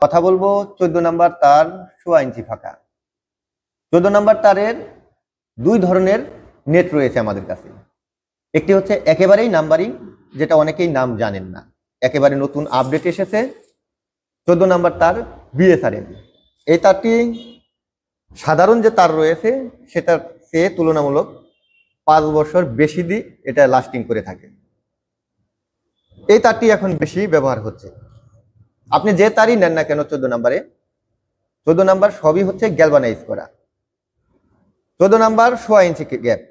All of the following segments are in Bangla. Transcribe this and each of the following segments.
কথা বলবো 14 নাম্বার তার 1.25 ইঞ্চি ফাঁকা। 14 নাম্বার তারের দুই ধরনের নেট রয়েছে আমাদের কাছে। একটি হচ্ছে একেবারেই নাম্বারিং, যেটা অনেকেই নাম জানেন না, একেবারে নতুন আপডেট এসেছে 14 নাম্বার তার বিএসআরএম। এই তারটি সাধারণ যে তার রয়েছে সেটার চেয়ে তুলনামূলক 5 বছর বেশি দিন এটা লাস্টিং করে থাকে। এই তারটি এখন বেশি ব্যবহার হচ্ছে। আপনি যে তারই নেন না কেন 14 নাম্বারে, 14 নাম্বার সবই হচ্ছে গ্যালভানাইজ করা। 14 নাম্বার 1.25 ইঞ্চি গ্যাপ।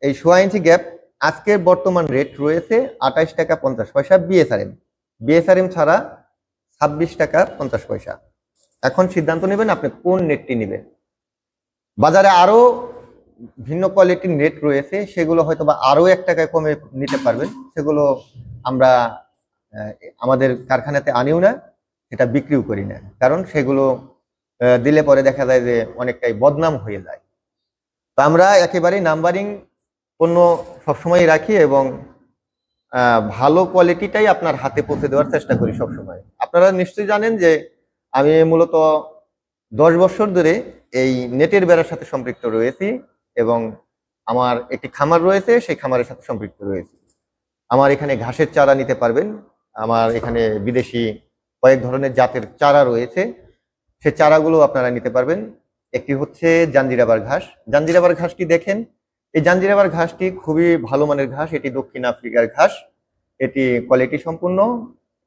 এই 1.25 ইঞ্চি গ্যাপ আজকের বর্তমান রেট রয়েছে 28 টাকা 50 পয়সা বিএসআরএম। বিএসআরএম ছাড়া 26 টাকা 50 পয়সা। এখন সিদ্ধান্ত নেবেন আপনি কোন নেটটি নেবেন। বাজারে আরো ভিন্ন কোয়ালিটির নেট রয়েছে, সেগুলো হয়তো বা আরো 1 টাকায় কমে নিতে পারবেন। সেগুলো আমরা আমাদের কারখানাতে আনিও না, এটা বিক্রিও করি না, কারণ সেগুলো দিলে পরে দেখা যায় যে অনেকটাই বদনাম হয়ে যায়। তো আমরা একেবারেই নাম্বারিং পণ্য সবসময় রাখি এবং ভালো কোয়ালিটিটাই আপনার হাতে পৌঁছে দেওয়ার চেষ্টা করি সবসময়। আপনারা নিশ্চয়ই জানেন যে আমি মূলত 10 বছর ধরে এই নেটের বেড়ার সাথে সম্পৃক্ত রয়েছি এবং আমার একটি খামার রয়েছে, সেই খামারের সাথে সম্পৃক্ত রয়েছে। আমার এখানে ঘাসের চারা নিতে পারবেন, আমার এখানে বিদেশি কয়েক ধরনের জাতের চারা রয়েছে, সে চারাগুলো আপনারা নিতে পারবেন। একটি হচ্ছে জাঞ্জিরাবার ঘাস। জাঞ্জিরাবার ঘাসটি দেখেন, এই জাঞ্জিরাবার ঘাসটি খুবই ভালো মানের ঘাস। এটি দক্ষিণ আফ্রিকার ঘাস, এটি কোয়ালিটি সম্পূর্ণ,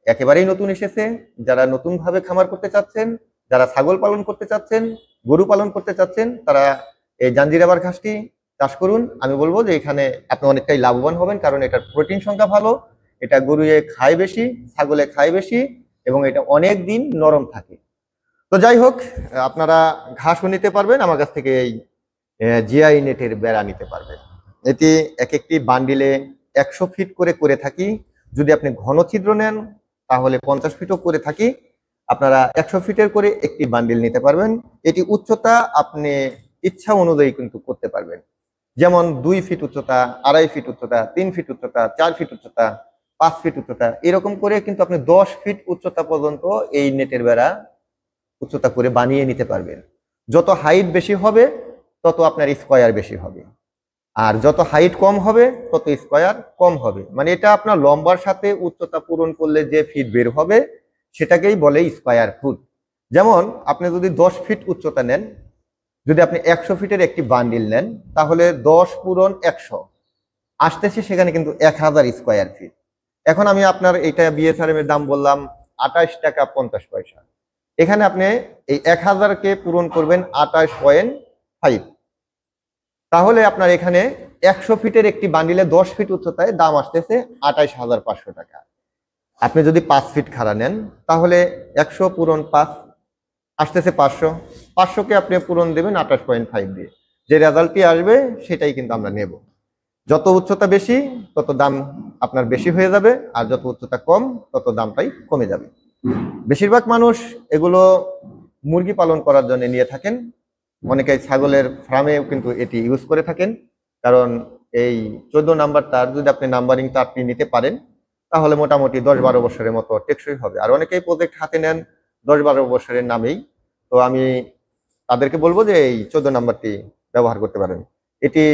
একেবারেই নতুন এসেছে। যারা নতুন ভাবে খামার করতে চাচ্ছেন, যারা ছাগল পালন করতে চাচ্ছেন, গরু পালন করতে চাচ্ছেন, তারা এই জাঞ্জিরাবার ঘাসটি চাষ করুন। আমি বলবো যে এখানে আপনি অনেকটাই লাভবান হবেন, কারণ এটার প্রোটিন সংখ্যা ভালো, এটা গরুয়ে খায় বেশি, ছাগলে খায় বেশি এবং এটা অনেক দিন নরম থাকে। তো যাই হোক, আপনারা ঘাসও নিতে পারবেন, আমার কাছ থেকে এই জিআই নেটের বেড়া নিতে পারবেন। এটি এক একটি বান্ডিলে 100 ফিট করে থাকি। যদি আপনি ঘন ছিদ্র নেন তাহলে 50 ফিটও করে থাকি। আপনারা 100 ফিটের করে একটি বান্ডিল নিতে পারবেন। এটি উচ্চতা আপনি ইচ্ছা অনুযায়ী কিন্তু করতে পারবেন, যেমন 2 ফিট উচ্চতা, 2.5 ফিট উচ্চতা, 3 ফিট উচ্চতা, 4 ফিট উচ্চতা, 5 ফিট উচ্চতা, এরকম করে কিন্তু আপনি 10 ফিট উচ্চতা পর্যন্ত এই নেটের বেড়া উচ্চতা করে বানিয়ে নিতে পারবেন। যত হাইট বেশি হবে তত আপনার স্কয়ার বেশি হবে, আর যত হাইট কম হবে তত স্কয়ার কম হবে। মানে এটা আপনার লম্বার সাথে উচ্চতা পূরণ করলে যে ফিট বের হবে সেটাকেই বলে স্কয়ার ফুট। যেমন আপনি যদি 10 ফিট উচ্চতা নেন, যদি আপনি 100 ফিটের একটি বান্ডিল নেন, তাহলে 10 পূরণ 100 আসতেছে, সেখানে কিন্তু 1000 স্কয়ার ফিট। এখন আমি আপনার এটা বিএসআরএম এর দাম বললাম 28 টাকা 50 পয়সা। এখানে আপনি এই 1000কে পূরণ করবেন 28.5, তাহলে আপনার এখানে 100 ফিটের একটি বান্ডিলে 10 ফিট উচ্চতায় দাম আসতেছে 28,500 টাকা। আপনি যদি 5 ফিট খাড়া নেন তাহলে 100 পূরণ 5 আসতেছে 500, 500কে আপনি পূরণ দেবেন 28.5 দিয়ে। যে রেজাল্টটি আসবে সেটাই কিন্তু আমরা নেব। যত উচ্চতা বেশি তত দাম আপনার বেশি হয়ে যাবে, আর যত উচ্চতা কম তত দামটাই কমে যাবে। বেশিরভাগ মানুষ এগুলো মুরগি পালন করার জন্য নিয়ে থাকেন, অনেকে ছাগলের ফার্মেও কিন্তু এটি ইউজ করে থাকেন। কারণ এই 14 নাম্বার তার যদি আপনি নাম্বারিং তারটি নিতে পারেন তাহলে মোটামুটি 10-12 বছরের মতো টেকসই হবে। আর অনেকেই প্রজেক্ট হাতে নেন 10-12 বছরের নামেই, তো আমি তাদেরকে বলবো যে এই 14 নাম্বারটি ব্যবহার করতে পারেন। এটি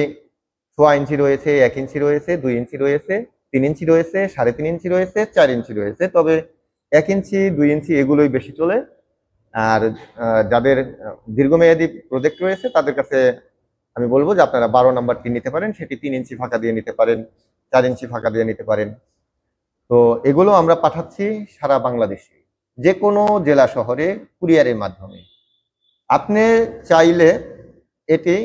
1.5 ইঞ্চি রয়েছে, 1 ইঞ্চি রয়েছে, 2 ইঞ্চি রয়েছে, 3 ইঞ্চি রয়েছে, 3.5 ইঞ্চি রয়েছে, 4 ইঞ্চি রয়েছে। তবে 1 ইঞ্চি 2 ইঞ্চি এগুলোই বেশি চলে। আর যাদের দীর্ঘমেয়াদী প্রজেক্ট রয়েছে তাদের কাছে আমি বলবো যে আপনারা 12 নাম্বারটি নিতে পারেন, সেটি 3 ইঞ্চি ফাঁকা দিয়ে নিতে পারেন, 4 ইঞ্চি ফাঁকা দিয়ে নিতে পারেন। তো এগুলো আমরা পাঠাচ্ছি সারা বাংলাদেশে, যে কোনো জেলা শহরে কুরিয়ারের মাধ্যমে। আপনি চাইলে এটি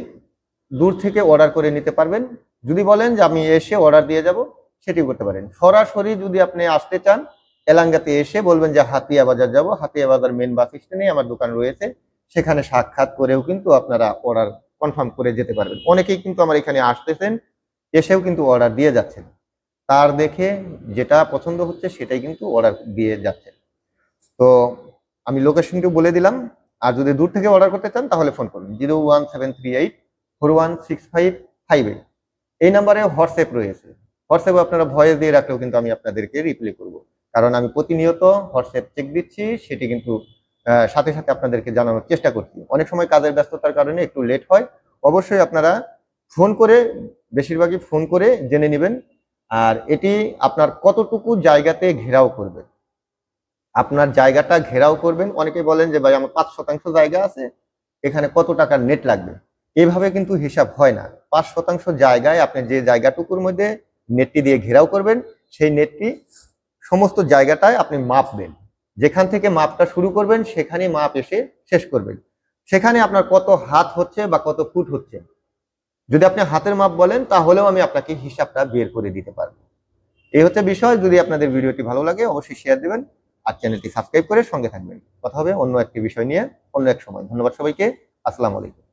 দূর থেকে অর্ডার করে নিতে পারবেন। যদি বলেন যে আমি এসে অর্ডার দিয়ে যাব, সেটি করতে পারেন। সরাসরি যদি আপনি আসতে চান, এলাঙ্গাতে এসে বলবেন যে হাতিয়া বাজার যাব, হাতিয়া বাজার মেন বাস স্ট্যান্ডে আমার দোকান রয়েছে, সেখানে সাক্ষাৎ করেও কিন্তু আপনারা অর্ডার কনফার্ম করে যেতে পারবেন। অনেকেই কিন্তু আমার এখানে আসতেছেন, এসেও কিন্তু অর্ডার দিয়ে যাচ্ছেন, তার দেখে যেটা পছন্দ হচ্ছে সেটাই কিন্তু অর্ডার দিয়ে যাচ্ছেন। তো আমি লোকেশনটি বলে দিলাম। আর যদি দূর থেকে অর্ডার করতে চান তাহলে ফোন করুন 01738416558। এই নাম্বারে হোয়াটসঅ্যাপ রয়েছে, হোয়াটসঅ্যাপে আপনারা ভয়েস দিয়ে রাখলেও কিন্তু আমি আপনাদেরকে রিপ্লাই করব, কারণ আমি প্রতিনিয়ত হোয়াটসঅ্যাপ চেক দিচ্ছি, সেটি কিন্তু সাথে সাথে আপনাদেরকে জানানোর চেষ্টা করছি। অনেক সময় কাজের ব্যস্ততার কারণে একটু লেট হয়। অবশ্যই আপনারা ফোন করে, বেশিরভাগই ফোন করে জেনে নেবেন। আর এটি আপনার কতটুকু জায়গাতে ঘেরাও করবে, আপনার জায়গাটা ঘেরাও করবেন। অনেকে বলেন যে ভাই আমার 5% জায়গা আছে, এখানে কত টাকার নেট লাগবে। এইভাবে কিন্তু হিসাব হয় না। 5% জায়গায় আপনি যে জায়গাটুকুর মধ্যে নেটটি দিয়ে ঘেরাও করবেন, সেই নেটটি সমস্ত জায়গাটায় আপনি মাপবেন। যেখান থেকে মাপটা শুরু করবেন সেখানেই মাপ এসে শেষ করবেন। সেখানে আপনার কত হাত হচ্ছে বা কত ফুট হচ্ছে, যদি আপনি হাতের মাপ বলেন তাহলেও আমি আপনাকে হিসাবটা বের করে দিতে পারবো। এই হচ্ছে বিষয়। যদি আপনাদের ভিডিওটি ভালো লাগে অবশ্যই শেয়ার দিবেন আর চ্যানেলটি সাবস্ক্রাইব করে সঙ্গে থাকবেন। কথা হবে অন্য একটি বিষয় নিয়ে অন্য এক সময়। ধন্যবাদ সবাইকে। আসসালামু আলাইকুম।